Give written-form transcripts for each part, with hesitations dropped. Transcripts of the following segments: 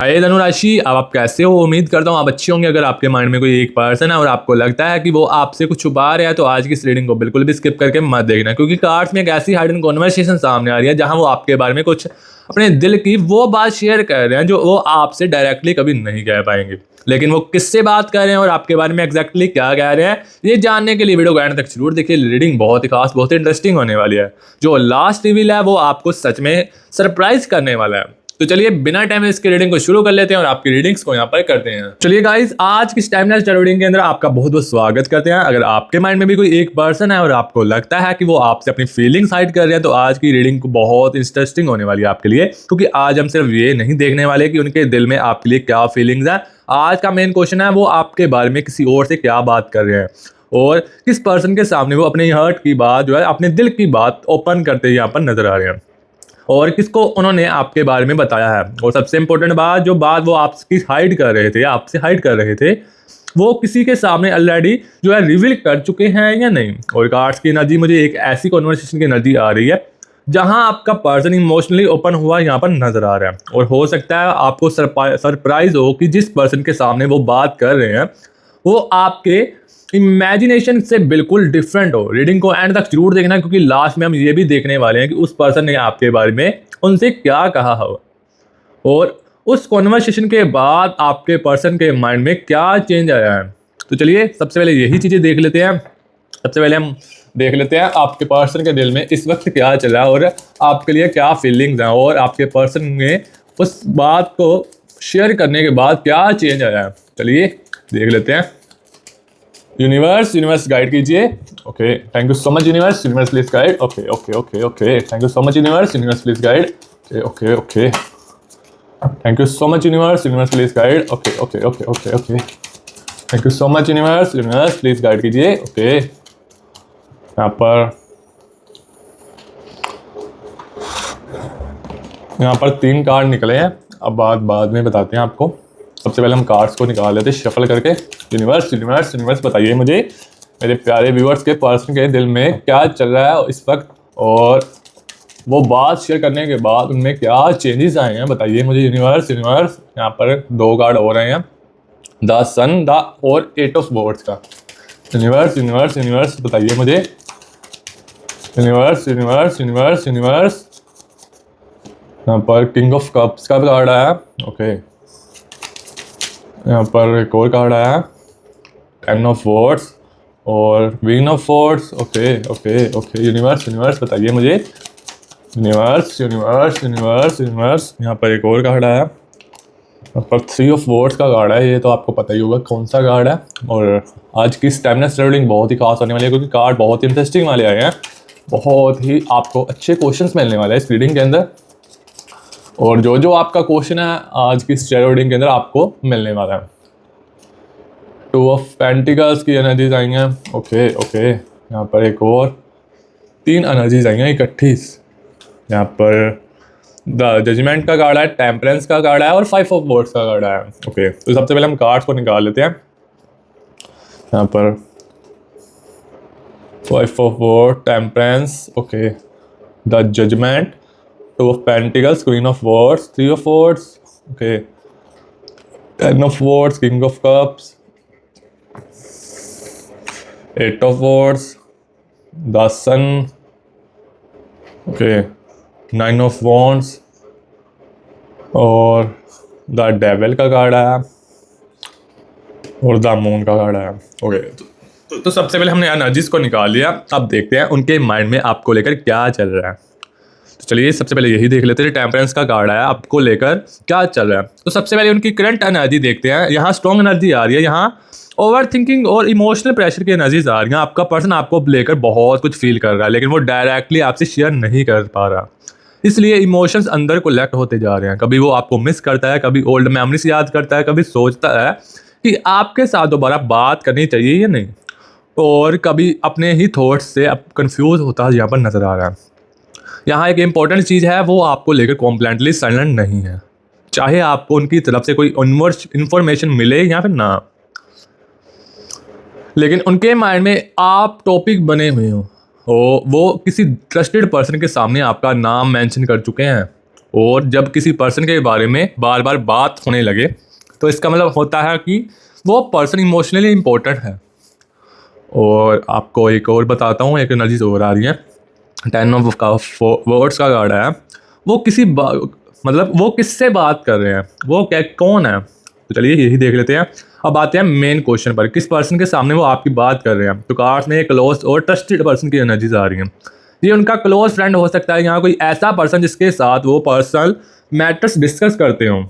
हाय धनुराशि, अब आप कैसे हो? उम्मीद करता हूँ आप अच्छे होंगे। अगर आपके माइंड में कोई एक पर्सन है और आपको लगता है कि वो आपसे कुछ छुपा रहा है तो आज की इस रीडिंग को बिल्कुल भी स्किप करके मत देखना, क्योंकि कार्ड्स में एक ऐसी हाइडन कॉन्वर्सेशन सामने आ रही है जहाँ वो आपके बारे में कुछ अपने दिल की वो बात शेयर कर रहे हैं जो वो आपसे डायरेक्टली कभी नहीं कह पाएंगे। लेकिन वो किससे बात कर रहे हैं और आपके बारे में एग्जैक्टली क्या कह रहे हैं, ये जानने के लिए वीडियो को एंड तक जरूर देखिए। रीडिंग बहुत ही खास, बहुत ही इंटरेस्टिंग होने वाली है। जो लास्ट रिवील है वो आपको सच में सरप्राइज करने वाला है। तो चलिए बिना टाइम इसकी रीडिंग को शुरू कर लेते हैं और आपकी रीडिंग्स को यहाँ पर करते हैं। चलिए गाइस, आज की टाइमलेस रीडिंग के अंदर आपका बहुत बहुत स्वागत करते हैं। अगर आपके माइंड में भी कोई एक पर्सन है और आपको लगता है कि वो आपसे अपनी फीलिंग्स हाइड कर रहे हैं तो आज की रीडिंग को बहुत इंटरेस्टिंग होने वाली है आपके लिए, क्योंकि आज हम सिर्फ ये नहीं देखने वाले कि उनके दिल में आपके लिए क्या फीलिंग्स है। आज का मेन क्वेश्चन है वो आपके बारे में किसी और से क्या बात कर रहे हैं और किस पर्सन के सामने वो अपने हर्ट की बात जो है, अपने दिल की बात ओपन करते यहाँ पर नजर आ रहे हैं और किसको उन्होंने आपके बारे में बताया है। और सबसे इंपॉर्टेंट बात, जो बात वो आपकी हाइड कर रहे थे, आपसे हाइड कर रहे थे, वो किसी के सामने ऑलरेडी जो है रिवील कर चुके हैं या नहीं। और कार्ड्स की एनर्जी मुझे एक ऐसी कॉन्वर्सेशन की एनर्जी आ रही है जहां आपका पर्सन इमोशनली ओपन हुआ यहाँ पर नजर आ रहा है। और हो सकता है आपको सरप्राइज हो कि जिस पर्सन के सामने वो बात कर रहे हैं वो आपके इमेजिनेशन से बिल्कुल डिफरेंट हो। रीडिंग को एंड तक जरूर देखना, क्योंकि लास्ट में हम ये भी देखने वाले हैं कि उस पर्सन ने आपके बारे में उनसे क्या कहा हो और उस कॉन्वर्सेशन के बाद आपके पर्सन के माइंड में क्या चेंज आया है। तो चलिए सबसे पहले यही चीज़ें देख लेते हैं। सबसे पहले हम देख लेते हैं आपके पर्सन के दिल में इस वक्त क्या चल रहा है और आपके लिए क्या फीलिंग्स हैं और आपके पर्सन में उस बात को शेयर करने के बाद क्या चेंज आया है। चलिए देख लेते हैं। यूनिवर्स गाइड कीजिए। Okay, thank you so much universe please guide. Okay okay okay okay, thank you so much universe please guide. Okay okay, thank you so much universe please guide. Okay okay okay okay okay, thank you so much universe please guide कीजिए। Okay, यहाँ पर 3 card निकले हैं। अब बाद में बताते हैं आपको। सबसे पहले हम कार्ड्स को निकाल लेते हैं शफल करके। यूनिवर्स बताइए मुझे मेरे प्यारे व्यूअर्स के पर्सन के दिल में क्या चल रहा है इस वक्त और वो बात शेयर करने के बाद उनमें क्या चेंजेस आए हैं, बताइए मुझे यूनिवर्स। यहाँ पर 2 कार्ड हो रहे हैं, द सन और 8 ऑफ वॉर्ड्स का। यूनिवर्स बताइए मुझे। यूनिवर्स यहाँ पर किंग ऑफ कप्स का कार्ड आया। ओके, यहाँ पर एक और कार्ड आया 10 ऑफ वॉर्ड्स और queen of wards. Okay okay okay, universe बताइए मुझे। यूनिवर्स यहाँ पर एक और कार्ड आया। यहाँ पर 3 ऑफ वॉर्ड्स का कार्ड है। ये तो आपको पता ही होगा कौन सा कार्ड है। और आज की टाइमलेस रीडिंग बहुत ही खास होने वाली है, क्योंकि कार्ड बहुत ही इंटरेस्टिंग वाले आए हैं। बहुत ही आपको अच्छे क्वेश्चंस मिलने वाले हैं इस रीडिंग के अंदर। और जो आपका क्वेश्चन है आज की रीडिंग के अंदर आपको मिलने वाला है। 2 ऑफ पेंटिकल्स की एनर्जीज आई हैं। ओके, यहाँ पर एक और 3 एनर्जीज आई हैं इकट्ठी। यहाँ पर द जजमेंट का कार्ड है, टेम्परेंस का कार्ड है और 5 ऑफ वॉर्ड्स का कार्ड है। ओके, तो सबसे पहले हम कार्ड्स को निकाल लेते हैं। यहाँ पर 5 ऑफ वॉर्ड, temperance, okay, the judgement, 2 of Pentacles, Queen of Swords, 3 of Swords, okay, 10 of Swords, King of Cups, 8 of Swords, the Sun, okay, 9 of Wands और द डेविल का कार्ड आया और द मून का कार्ड आया। Okay, तो सबसे पहले हमने एनर्जीज को निकाल लिया। अब देखते हैं उनके माइंड में आपको लेकर क्या चल रहा है। तो चलिए सबसे पहले यही देख लेते हैं। टेम्परेंस का कार्ड आया, आपको लेकर क्या चल रहा है। तो सबसे पहले उनकी करंट एनर्जी देखते हैं। यहाँ स्ट्रॉन्ग एनर्जी आ रही है, यहाँ ओवर थिंकिंग और इमोशनल प्रेशर की एनर्जीज आ रही हैं। आपका पर्सन आपको लेकर बहुत कुछ फील कर रहा है, लेकिन वो डायरेक्टली आपसे शेयर नहीं कर पा रहा, इसलिए इमोशंस अंदर कोलेक्ट होते जा रहे हैं। कभी वो आपको मिस करता है, कभी ओल्ड मेमोरीज याद करता है, कभी सोचता है कि आपके साथ दोबारा बात करनी चाहिए या नहीं, और कभी अपने ही थॉट्स से अब कन्फ्यूज होता है यहाँ पर नजर आ रहा है। यहाँ एक इम्पॉर्टेंट चीज़ है, वो आपको लेकर कॉम्प्लेंटली साइलेंट नहीं है, चाहे आपको उनकी तरफ से कोई इन्फॉर्मेशन मिले या फिर ना, लेकिन उनके माइंड में आप टॉपिक बने हुए हो। वो किसी ट्रस्टेड पर्सन के सामने आपका नाम मेंशन कर चुके हैं और जब किसी पर्सन के बारे में बार बार बात होने लगे तो इसका मतलब होता है कि वो पर्सन इमोशनली इम्पोर्टेंट है। और आपको एक और बताता हूँ, एक एनर्जी और आ रही है। 10 ऑफ का वर्ड्स का कार्ड है। वो मतलब वो किससे बात कर रहे हैं, वो क्या कौन है, तो चलिए यही देख लेते हैं। अब आते हैं मेन क्वेश्चन पर, किस पर्सन के सामने वो आपकी बात कर रहे हैं। तो कार्ड्स में क्लोज और ट्रस्टेड पर्सन की एनर्जीज आ रही हैं। ये उनका क्लोज फ्रेंड हो सकता है, यहाँ कोई ऐसा पर्सन जिसके साथ वो पर्सनल मैटर्स डिस्कस करते हों।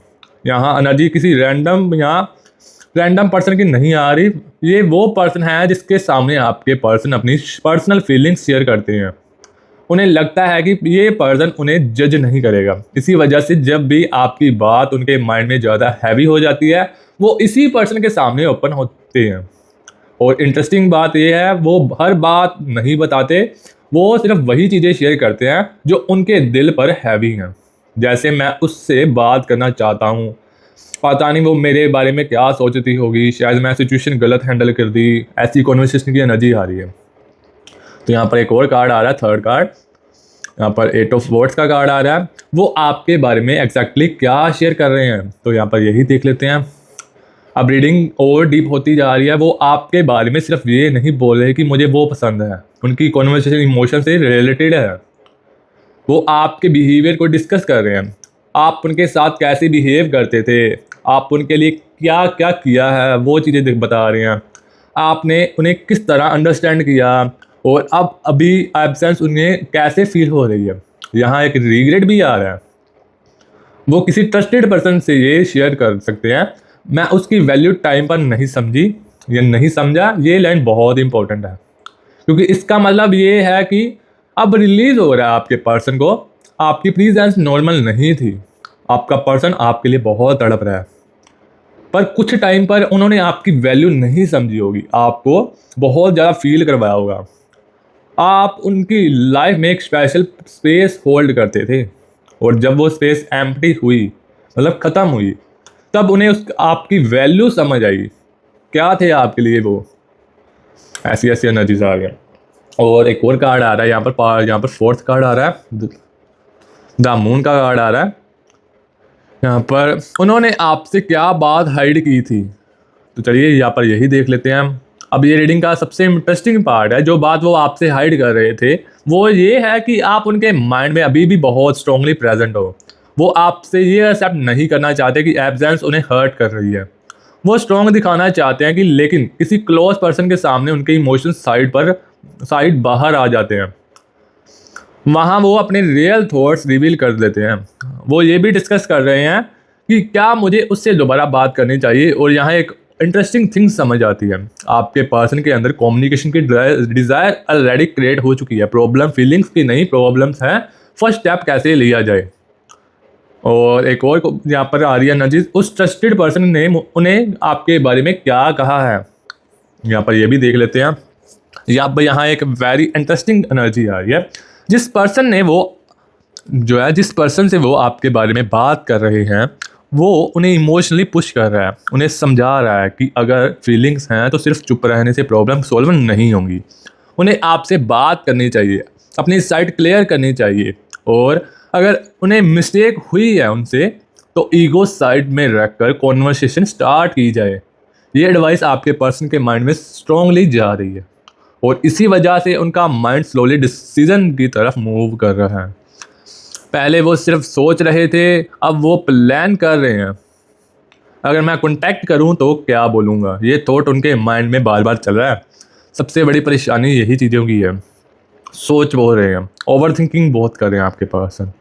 यहाँ एनर्जी किसी रैंडम पर्सन की नहीं आ रही। ये वो पर्सन है जिसके सामने आपके पर्सन अपनी पर्सनल फीलिंग्स शेयर करते हैं। उन्हें लगता है कि ये पर्सन उन्हें जज नहीं करेगा। इसी वजह से जब भी आपकी बात उनके माइंड में ज़्यादा हैवी हो जाती है, वो इसी पर्सन के सामने ओपन होते हैं। और इंटरेस्टिंग बात यह है, वो हर बात नहीं बताते, वो सिर्फ वही चीज़ें शेयर करते हैं जो उनके दिल पर हैवी हैं। जैसे मैं उससे बात करना चाहता हूँ, पता नहीं वो मेरे बारे में क्या सोचती होगी, शायद मैं सिचुएशन गलत हैंडल कर दी, ऐसी कॉन्वर्सेशन की एनर्जी आ रही है। तो यहाँ पर एक और कार्ड आ रहा है, थर्ड कार्ड। यहाँ पर 8 ऑफ वर्ड्स का कार्ड आ रहा है। वो आपके बारे में एग्जैक्टली क्या शेयर कर रहे हैं, तो यहाँ पर यही देख लेते हैं। अब रीडिंग और डीप होती जा रही है। वो आपके बारे में सिर्फ ये नहीं बोल रहे कि मुझे वो पसंद है, उनकी कॉन्वर्सेशन इमोशन से रिलेटेड है। वो आपके बिहेवियर को डिस्कस कर रहे हैं। आप उनके साथ कैसे बिहेव करते थे, आप उनके लिए क्या क्या किया है, वो चीज़ें बता रहे हैं। आपने उन्हें किस तरह अंडरस्टैंड किया और अब अभी एब्सेंस उन्हें कैसे फील हो रही है। यहाँ एक रिग्रेट भी आ रहा है। वो किसी ट्रस्टेड पर्सन से ये शेयर कर सकते हैं, मैं उसकी वैल्यू टाइम पर नहीं समझी या नहीं समझा। ये लाइन बहुत इंपॉर्टेंट है, क्योंकि इसका मतलब ये है कि अब रिलीज हो रहा है आपके पर्सन को, आपकी प्रेजेंस नॉर्मल नहीं थी, आपका पर्सन आपके लिए बहुत तड़प रहा है। पर कुछ टाइम पर उन्होंने आपकी वैल्यू नहीं समझी होगी, आपको बहुत ज़्यादा फील करवाया होगा। आप उनकी लाइफ में एक स्पेशल स्पेस होल्ड करते थे, और जब वो स्पेस एम्प्टी हुई, मतलब ख़त्म हुई, तब उन्हें आपकी वैल्यू समझ आई, क्या थे आपके लिए वो। ऐसी ऐसी एनर्जीज आ गया। और एक और कार्ड आ रहा है यहाँ पर फोर्थ कार्ड आ रहा है, द मून का कार्ड आ रहा है। यहाँ पर उन्होंने आपसे क्या बात हाइड की थी, तो चलिए यहाँ पर यही देख लेते हैं हम। अब ये रीडिंग का सबसे इंटरेस्टिंग पार्ट है। जो बात वो आपसे हाइड कर रहे थे वो ये है कि आप उनके माइंड में अभी भी बहुत स्ट्रांगली प्रेजेंट हो। वो आपसे ये एक्सेप्ट नहीं करना चाहते कि एब्सेंस उन्हें हर्ट कर रही है। वो स्ट्रांग दिखाना चाहते हैं कि, लेकिन किसी क्लोज पर्सन के सामने उनके इमोशंस साइड बाहर आ जाते हैं। वहाँ वो अपने रियल थॉट्स रिवील कर देते हैं। वो ये भी डिस्कस कर रहे हैं कि क्या मुझे उससे दोबारा बात करनी चाहिए। और यहाँ एक इंटरेस्टिंग थिंग समझ आती है, आपके पर्सन के अंदर कम्युनिकेशन की डिज़ायर ऑलरेडी क्रिएट हो चुकी है। प्रॉब्लम फीलिंग्स की नहीं, प्रॉब्लम्स हैं, फर्स्ट स्टेप कैसे लिया जाए। और एक और यहाँ पर आ रही है एनर्जी, उस ट्रस्टेड पर्सन ने उन्हें आपके बारे में क्या कहा है। यहाँ पर ये भी देख लेते हैं। यहाँ एक वेरी इंटरेस्टिंग एनर्जी आ रही है। जिस पर्सन से वो आपके बारे में बात कर रहे हैं, वो उन्हें इमोशनली पुश कर रहा है, उन्हें समझा रहा है कि अगर फीलिंग्स हैं तो सिर्फ चुप रहने से प्रॉब्लम सॉल्व नहीं होंगी। उन्हें आपसे बात करनी चाहिए, अपनी साइड क्लियर करनी चाहिए। और अगर उन्हें मिस्टेक हुई है उनसे, तो ईगो साइड में रखकर कॉन्वर्सेशन स्टार्ट की जाए। ये एडवाइस आपके पर्सन के माइंड में स्ट्रांगली जा रही है, और इसी वजह से उनका माइंड स्लोली डिसीजन की तरफ मूव कर रहा है। पहले वो सिर्फ सोच रहे थे, अब वो प्लान कर रहे हैं। अगर मैं कॉन्टैक्ट करूं तो क्या बोलूँगा, ये थॉट उनके माइंड में बार बार चल रहा है। सबसे बड़ी परेशानी यही चीज़ों की है, सोच बोल रहे हैं, ओवर थिंकिंग बहुत कर रहे हैं आपके पर्सन।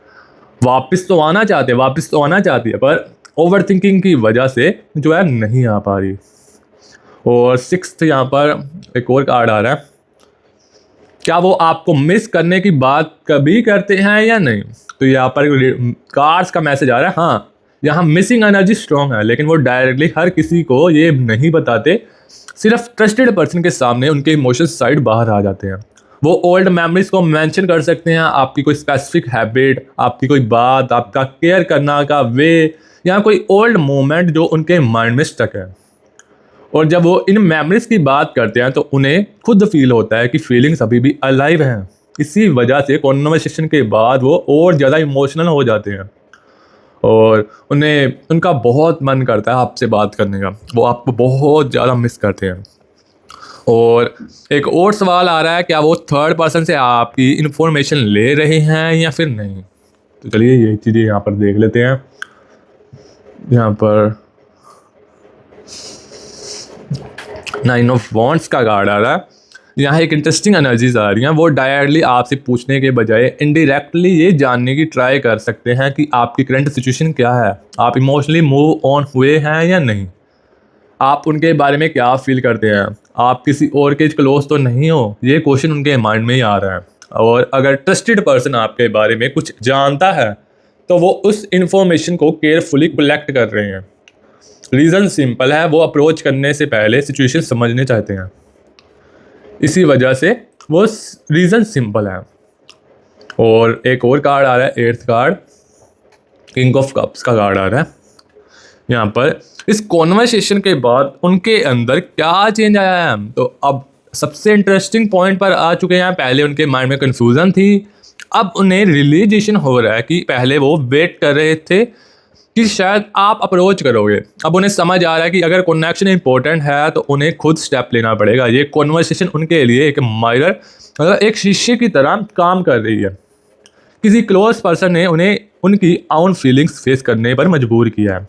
वापस तो आना चाहती है, पर ओवर थिंकिंग की वजह से जो है नहीं आ पा रही। और 6th यहाँ पर एक और कार्ड आ रहा है, क्या वो आपको मिस करने की बात कभी करते हैं या नहीं। तो यहाँ पर कार्ड्स का मैसेज आ रहा है, हाँ यहाँ मिसिंग एनर्जी स्ट्रॉन्ग है, लेकिन वो डायरेक्टली हर किसी को ये नहीं बताते। सिर्फ ट्रस्टेड पर्सन के सामने उनके इमोशंस साइड बाहर आ जाते हैं। वो ओल्ड मेमोरीज को मेंशन कर सकते हैं, आपकी कोई स्पेसिफिक हैबिट, आपकी कोई बात, आपका केयर करना का वे, या कोई ओल्ड मोमेंट जो उनके माइंड में स्टक है। और जब वो इन मेमोरीज की बात करते हैं तो उन्हें खुद फील होता है कि फीलिंग्स अभी भी अलाइव हैं। इसी वजह से कॉन्वर्सेशन के बाद वो और ज़्यादा इमोशनल हो जाते हैं। और उन्हें उनका बहुत मन करता है आपसे बात करने का, वो आपको बहुत ज़्यादा मिस करते हैं। और एक और सवाल आ रहा है, क्या वो थर्ड पर्सन से आपकी इन्फॉर्मेशन ले रहे हैं या फिर नहीं। तो चलिए ये चीज़ें यहाँ पर देख लेते हैं। यहाँ पर 9 ऑफ वॉन्ड्स का कार्ड आ रहा है। यहाँ एक इंटरेस्टिंग एनर्जीज आ रही हैं। वो डायरेक्टली आपसे पूछने के बजाय इनडायरेक्टली ये जानने की ट्राई कर सकते हैं कि आपकी करंट सिचुएशन क्या है, आप इमोशनली मूव ऑन हुए हैं या नहीं, आप उनके बारे में क्या फील करते हैं, आप किसी और के क्लोज तो नहीं हो। ये क्वेश्चन उनके माइंड में ही आ रहा है। और अगर ट्रस्टेड पर्सन आपके बारे में कुछ जानता है तो वो उस इंफॉर्मेशन को केयरफुली कलेक्ट कर रहे हैं। रीज़न सिंपल है, वो अप्रोच करने से पहले सिचुएशन समझने चाहते हैं, इसी वजह से वो रीज़न सिंपल है। और एक और कार्ड आ रहा है, 8th card, king of cups का कार्ड आ रहा है। यहाँ पर इस कॉन्वर्सेशन के बाद उनके अंदर क्या चेंज आया है, तो अब सबसे इंटरेस्टिंग पॉइंट पर आ चुके हैं। पहले उनके माइंड में कन्फ्यूज़न थी, अब उन्हें रियलाइजेशन हो रहा है कि पहले वो वेट कर रहे थे कि शायद आप अप्रोच करोगे। अब उन्हें समझ आ रहा है कि अगर कनेक्शन इंपॉर्टेंट है तो उन्हें खुद स्टेप लेना पड़ेगा। ये कॉन्वर्सेशन उनके लिए एक मिरर, मतलब एक शीशे की तरह काम कर रही है। किसी क्लोज पर्सन ने उन्हें उनकी ओन फीलिंग्स फेस करने पर मजबूर किया है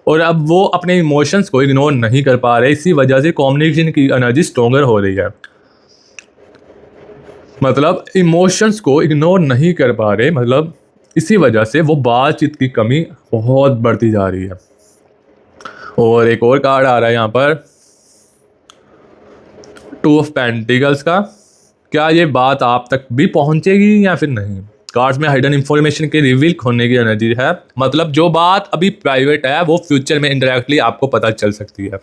और अब वो अपने इमोशंस को इग्नोर नहीं कर पा रहे। इसी वजह से कम्युनिकेशन की एनर्जी स्ट्रोंगर हो रही है। मतलब इमोशंस को इग्नोर नहीं कर पा रहे, मतलब इसी वजह से वो बातचीत की कमी बहुत बढ़ती जा रही है। और एक और कार्ड आ रहा है यहाँ पर, 2 ऑफ पेंटिकल्स का। क्या ये बात आप तक भी पहुँचेगी या फिर नहीं। कार्ड्स में हिडन इंफॉर्मेशन के रिवील होने की एनर्जी है। मतलब जो बात अभी प्राइवेट है वो फ्यूचर में इनडायरेक्टली आपको पता चल सकती है।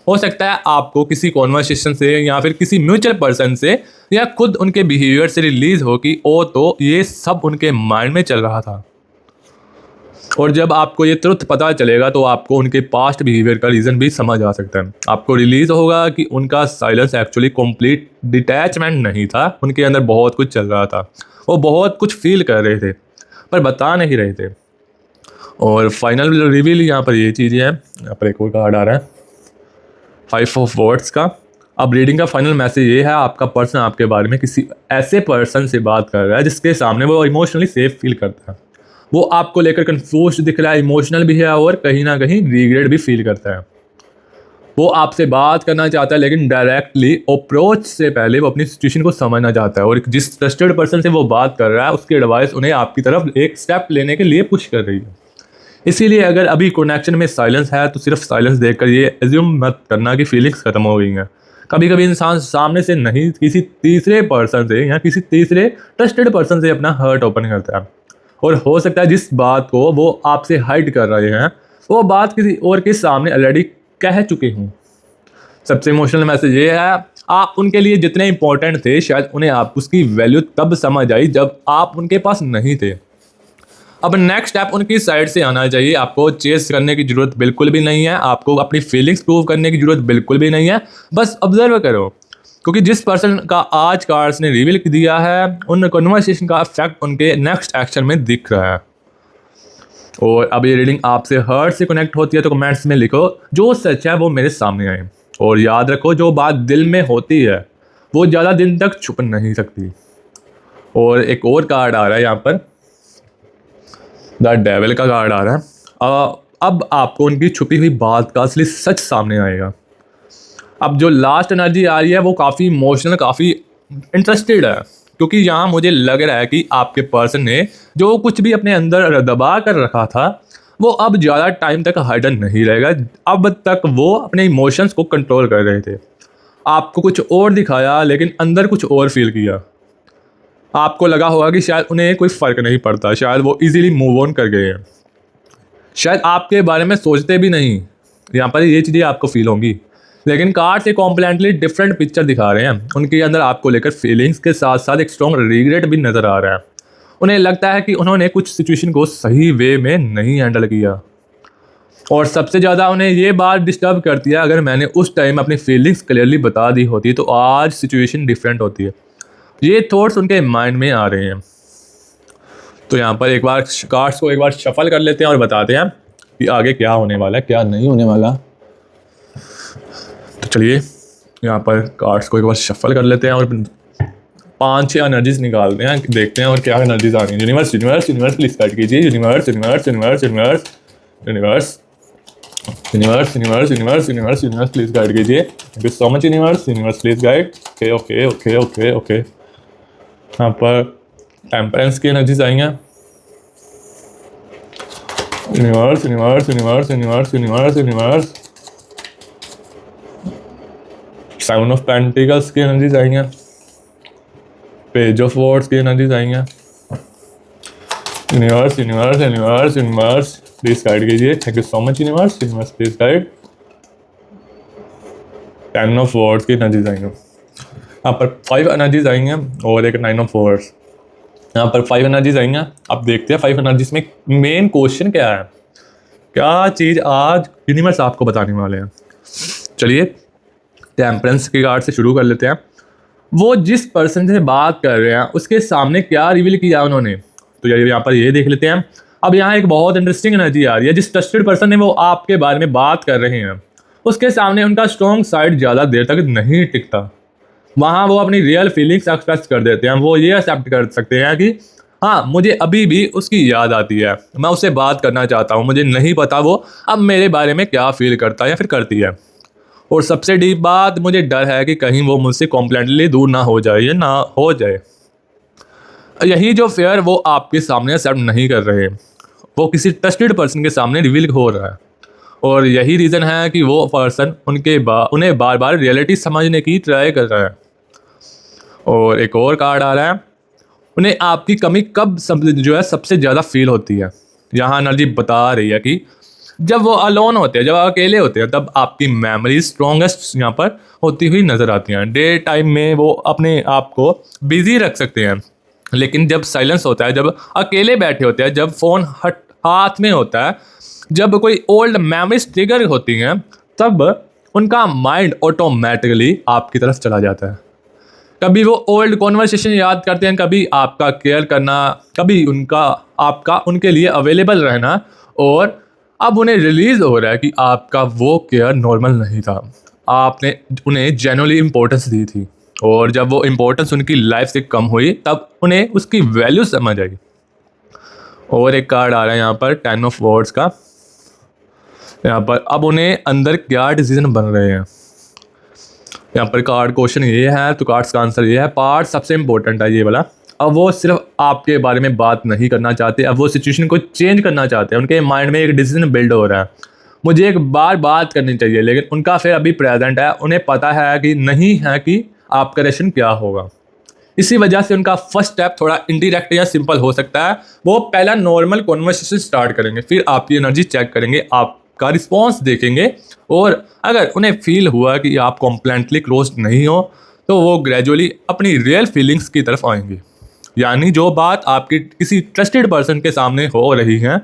हो सकता है आपको किसी कॉन्वर्सेशन से या फिर किसी म्यूचुअल पर्सन से या खुद उनके बिहेवियर से रिलीज हो कि ओ तो ये सब उनके माइंड में चल रहा था। और जब आपको ये ट्रुथ पता चलेगा तो आपको उनके पास्ट बिहेवियर का रीज़न भी समझ आ सकता है। आपको रिलीज़ होगा कि उनका साइलेंस एक्चुअली कंप्लीट डिटैचमेंट नहीं था, उनके अंदर बहुत कुछ चल रहा था, वो बहुत कुछ फील कर रहे थे पर बता नहीं रहे थे। और फाइनल रिवील यहाँ पर ये चीज़ें हैं। यहाँ पर एक और कार्ड आ रहा है, 5 ऑफ वॉर्ड्स का। अब रीडिंग का फाइनल मैसेज ये है, आपका पर्सन आपके बारे में किसी ऐसे पर्सन से बात कर रहा है जिसके सामने वो इमोशनली सेफ फील करता है। वो आपको लेकर कंफ्यूज दिख रहा है, इमोशनल भी है और कहीं ना कहीं रिग्रेट भी फील करता है। वो आपसे बात करना चाहता है लेकिन डायरेक्टली अप्रोच से पहले वो अपनी सिचुएशन को समझना चाहता है। और जिस ट्रस्टेड पर्सन से वो बात कर रहा है उसकी एडवाइस उन्हें आपकी तरफ एक स्टेप लेने के लिए पुश कर रही है। इसीलिए अगर अभी कनेक्शन में साइलेंस है तो सिर्फ साइलेंस देखकर ये एज्यूम मत करना कि फीलिंग्स खत्म हो गई हैं। कभी कभी इंसान सामने से नहीं, किसी तीसरे पर्सन से या किसी तीसरे ट्रस्टेड पर्सन से अपना हर्ट ओपन करता है। और हो सकता है जिस बात को वो आपसे हाइड कर रहे हैं वो बात किसी और के सामने ऑलरेडी कह चुके हूँ। सबसे इमोशनल मैसेज ये है, आप उनके लिए जितने इंपॉर्टेंट थे शायद उन्हें आप उसकी वैल्यू तब समझ आई जब आप उनके पास नहीं थे। अब नेक्स्ट स्टेप उनकी साइड से आना चाहिए। आपको चेस करने की ज़रूरत बिल्कुल भी नहीं है, आपको अपनी फीलिंग्स प्रूव करने की ज़रूरत बिल्कुल भी नहीं है। बस ऑब्जर्व करो, क्योंकि जिस पर्सन का आज कार्ड्स ने रिवील दिया है उन कन्वर्सेशन का इफेक्ट उनके नेक्स्ट एक्शन में दिख रहा है। और अब ये रीडिंग आपसे हर्ट से कनेक्ट होती है तो कमेंट्स में लिखो जो सच है वो मेरे सामने आए। और याद रखो जो बात दिल में होती है वो ज़्यादा दिन तक छुप नहीं सकती। और एक और कार्ड आ रहा है यहाँ पर, द डेविल का कार्ड आ रहा है। अब आपको उनकी छुपी हुई बात का असली सच सामने आएगा। अब जो लास्ट एनर्जी आ रही है वो काफ़ी इमोशनल, काफ़ी इंटरेस्टेड है, क्योंकि यहाँ मुझे लग रहा है कि आपके पर्सन ने जो कुछ भी अपने अंदर दबा कर रखा था वो अब ज़्यादा टाइम तक हाइडन नहीं रहेगा। अब तक वो अपने इमोशंस को कंट्रोल कर रहे थे, आपको कुछ और दिखाया लेकिन अंदर कुछ और फील किया। आपको लगा होगा कि शायद उन्हें कोई फ़र्क नहीं पड़ता, शायद वो इजीली मूव ऑन कर गए हैं, शायद आपके बारे में सोचते भी नहीं। यहाँ पर ये चीज़ें आपको फील होंगी। लेकिन कार्ड से कॉम्प्लीटली डिफरेंट पिक्चर दिखा रहे हैं। उनके अंदर आपको लेकर फीलिंग्स के साथ साथ एक स्ट्रॉन्ग रिग्रेट भी नज़र आ रहा है। उन्हें लगता है कि उन्होंने कुछ सिचुएशन को सही वे में नहीं हैंडल किया। और सबसे ज़्यादा उन्हें ये बात डिस्टर्ब करती है, अगर मैंने उस टाइम अपनी फीलिंग्स क्लियरली बता दी होती तो आज सिचुएशन डिफरेंट होती है। ये थॉट्स उनके माइंड में आ रहे हैं। तो यहाँ पर एक बार कार्ड्स को एक बार शफल कर लेते हैं और बताते हैं कि आगे क्या होने वाला है, क्या नहीं होने वाला। तो चलिए यहाँ पर कार्ड्स को एक बार शफल कर लेते हैं और 5-6 एनर्जीज निकालते हैं, देखते हैं और क्या एनर्जीज आ रही हैं। Universe universe universe please start कीजिए। Universe universe universe universe universe universe universe universe universe universe please guide कीजिए। Thank you so much universe. Universe please guide. Okay okay okay okay okay. यहाँ पर temperance की energies आई हैं। Universe universe universe universe universe universe. Seven of pentacles की energies आई हैं। Page of wands की एनर्जीज आई हैं। Universe universe universe universe please guide कीजिए। Thank you so much universe. Universe please guide. 10 of wands की एनर्जीज आई हैं। यहाँ पर 5 एनर्जीज आई हैं और एक 9 ऑफ वॉर्ड्स। यहाँ पर 5 एनर्जीज आई हैं। अब देखते हैं 5 एनर्जीज में मेन क्वेश्चन क्या है, क्या चीज़ आज यूनिवर्स आपको बताने वाले हैं। चलिए टेम्परेंस के कार्ड से शुरू कर लेते हैं। वो जिस पर्सन से बात कर रहे हैं उसके सामने क्या रिवील किया उन्होंने, तो यहाँ पर ये देख लेते हैं। अब यहाँ एक बहुत इंटरेस्टिंग एनर्जी आ रही है। जिस ट्रस्टेड पर्सन है वो आपके बारे में बात कर रहे हैं, उसके सामने उनका स्ट्रॉन्ग साइड ज़्यादा देर तक नहीं टिकता। वहाँ वो अपनी रियल फीलिंग्स एक्सप्रेस कर देते हैं। वो ये एक्सेप्ट कर सकते हैं कि हाँ मुझे अभी भी उसकी याद आती है, मैं उससे बात करना चाहता हूँ, मुझे नहीं पता वो अब मेरे बारे में क्या फील करता है या फिर करती है। और सबसे डीप बात, मुझे डर है कि कहीं वो मुझसे कॉम्प्लीटली दूर ना हो जाए या ना हो जाए। यही जो फेयर वो आपके सामने एक्सेप्ट नहीं कर रहे, वो किसी ट्रस्टेड पर्सन के सामने रिवील हो रहा है। और यही रीज़न है कि वो पर्सन उन्हें बार बार रियलिटी समझने की ट्राई कर रहा है। और एक और कार्ड आ रहा है, उन्हें आपकी कमी कब सबसे ज़्यादा फील होती है। यहाँ एनर्जी बता रही है कि जब वो अलोन होते हैं, जब अकेले होते हैं, तब आपकी मेमोरी स्ट्रॉन्गेस्ट यहाँ पर होती हुई नज़र आती हैं। डे टाइम में वो अपने आप को बिजी रख सकते हैं, लेकिन जब साइलेंस होता है, जब अकेले बैठे होते हैं, जब फ़ोन हाथ में होता है, जब कोई ओल्ड मेमोरीज ट्रिगर होती हैं, तब उनका माइंड ऑटोमेटिकली आपकी तरफ चला जाता है। कभी वो ओल्ड कॉन्वर्सेशन याद करते हैं, कभी आपका केयर करना, कभी आपका उनके लिए अवेलेबल रहना। और अब उन्हें रिलीज़ हो रहा है कि आपका वो केयर नॉर्मल नहीं था, आपने उन्हें जेन्युइनली इम्पोर्टेंस दी थी। और जब वो इम्पोर्टेंस उनकी लाइफ से कम हुई, तब उन्हें उसकी वैल्यू समझ आई। और एक कार्ड आ रहा है यहाँ पर 10 ऑफ वॉर्ड्स का। यहाँ पर अब उन्हें अंदर क्या डिसीजन बन रहे हैं। यहाँ पर कार्ड क्वेश्चन ये है, तो कार्ड्स का आंसर ये है। पार्ट सबसे इम्पोर्टेंट है ये वाला। अब वो सिर्फ आपके बारे में बात नहीं करना चाहते, अब वो सिचुएशन को चेंज करना चाहते हैं। उनके माइंड में एक डिसीजन बिल्ड हो रहा है, मुझे एक बार बात करनी चाहिए, लेकिन उनका फिर अभी प्रेजेंट है, उन्हें पता है कि नहीं है कि आपका रिएक्शन क्या होगा। इसी वजह से उनका फर्स्ट स्टेप थोड़ा इंडिरेक्ट या सिंपल हो सकता है। वो पहला नॉर्मल कॉन्वर्सेशन स्टार्ट करेंगे, फिर आपकी एनर्जी चेक करेंगे, आपका रिस्पॉन्स देखेंगे। और अगर उन्हें फील हुआ कि आप कॉम्प्लीटली क्लोज नहीं हो, तो वो ग्रेजुअली अपनी रियल फीलिंग्स की तरफ आएंगे। यानी जो बात आपकी किसी ट्रस्टेड पर्सन के सामने हो रही है,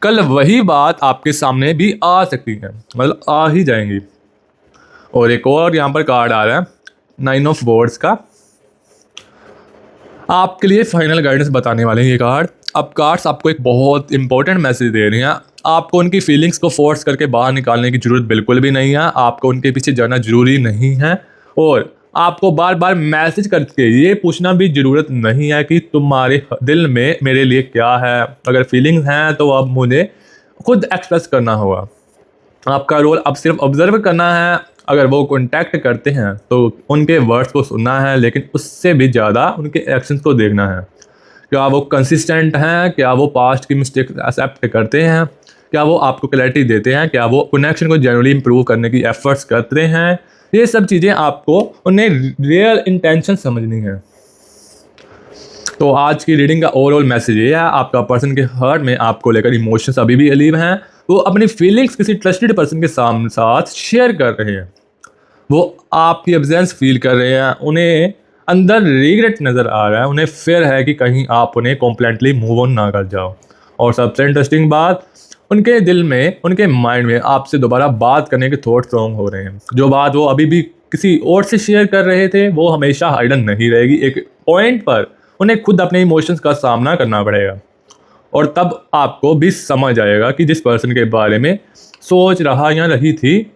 कल वही बात आपके सामने भी आ सकती है, मतलब आ ही जाएंगी। और एक और यहाँ पर कार्ड आ रहा है 9 ऑफ वॉर्ड्स का। आपके लिए फाइनल गाइडेंस बताने वाले हैं ये कार्ड। अब कार्ड्स आपको एक बहुत इंपॉर्टेंट मैसेज दे रही हैं। आपको उनकी फीलिंग्स को फोर्स करके बाहर निकालने की ज़रूरत बिल्कुल भी नहीं है, आपको उनके पीछे जाना ज़रूरी नहीं है। और आपको बार बार मैसेज करके ये पूछना भी ज़रूरत नहीं है कि तुम्हारे दिल में मेरे लिए क्या है। अगर फीलिंग्स हैं तो अब मुझे खुद एक्सप्रेस करना होगा। आपका रोल अब सिर्फ ऑब्जर्व करना है। अगर वो कॉन्टैक्ट करते हैं तो उनके वर्ड्स को सुनना है, लेकिन उससे भी ज़्यादा उनके एक्शंस को देखना है। क्या वो कंसिस्टेंट हैं, क्या वो पास्ट की मिस्टेक एक्सेप्ट करते हैं, क्या वो आपको क्लैरिटी देते हैं, क्या वो कनेक्शन को जनरली इंप्रूव करने की एफर्ट्स करते हैं। ये सब चीज़ें आपको उन्हें रियल इंटेंशन समझनी है। तो आज की रीडिंग का ओवरऑल मैसेज ये है, आपका पर्सन के हार्ट में आपको लेकर इमोशंस अभी भी अलीव हैं। वो अपनी फीलिंग्स किसी ट्रस्टेड पर्सन के साथ शेयर कर रहे हैं। वो आपकी एब्सेंस फील कर रहे हैं, उन्हें अंदर रिग्रेट नज़र आ रहा है, उन्हें फियर है कि कहीं आप उन्हें कॉम्प्लीटली मूव ऑन ना कर जाओ। और सबसे इंटरेस्टिंग बात, उनके दिल में, उनके माइंड में आपसे दोबारा बात करने के थॉट स्ट्रॉन्ग हो रहे हैं। जो बात वो अभी भी किसी और से शेयर कर रहे थे, वो हमेशा हाइडन नहीं रहेगी। एक पॉइंट पर उन्हें खुद अपने इमोशंस का सामना करना पड़ेगा। और तब आपको भी समझ आएगा कि जिस पर्सन के बारे में सोच रहा या रही थी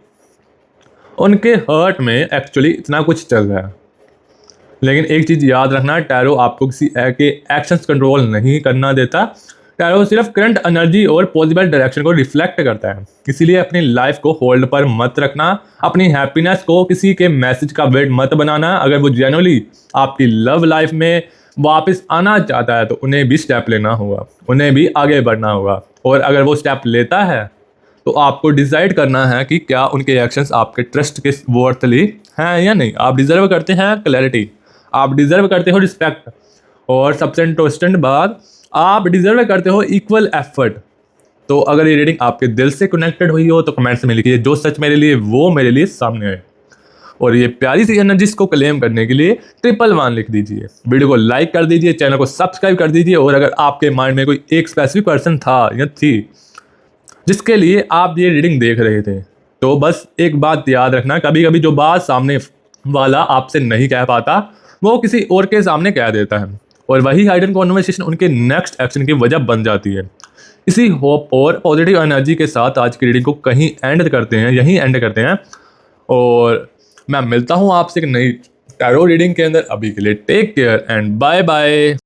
उनके हर्ट में एक्चुअली इतना कुछ चल रहा है। लेकिन एक चीज़ याद रखना, टैरो आपको किसी के एक्शंस कंट्रोल नहीं करना देता। टैरो सिर्फ करंट एनर्जी और पॉजिटिव डायरेक्शन को रिफ्लेक्ट करता है। इसीलिए अपनी लाइफ को होल्ड पर मत रखना, अपनी हैप्पीनेस को किसी के मैसेज का वेट मत बनाना। अगर वो जेन्युइनली आपकी लव लाइफ में वापस आना चाहता है तो उन्हें भी स्टेप लेना होगा, उन्हें भी आगे बढ़ना होगा। और अगर वो स्टेप लेता है तो आपको डिसाइड करना है कि क्या उनके एक्शंस आपके ट्रस्ट के वर्थली हैं या नहीं। आप डिजर्व करते हैं क्लैरिटी, आप डिजर्व करते हो रिस्पेक्ट, और सबसे इंटरेस्टिंग बात, आप डिजर्व करते हो इक्वल एफर्ट। तो अगर ये रीडिंग आपके दिल से कनेक्टेड हुई हो तो कमेंट्स में लिखिए जो सच मेरे लिए वो मेरे लिए सामने आए। और ये प्यारी सी एनर्जीज को क्लेम करने के लिए 111 लिख दीजिए, वीडियो को लाइक कर दीजिए, चैनल को सब्सक्राइब कर दीजिए। और अगर आपके माइंड में कोई एक स्पेसिफिक पर्सन था या थी जिसके लिए आप ये रीडिंग देख रहे थे, तो बस एक बात याद रखना, कभी कभी जो बात सामने वाला आपसे नहीं कह पाता वो किसी और के सामने कह देता है, और वही हाइडन कॉन्वर्सेशन उनके नेक्स्ट एक्शन की वजह बन जाती है। इसी होप और पॉजिटिव एनर्जी के साथ आज की रीडिंग को यहीं एंड करते हैं। और मैं मिलता हूँ आपसे एक नई टैरो रीडिंग के अंदर। अभी के लिए take care and bye bye.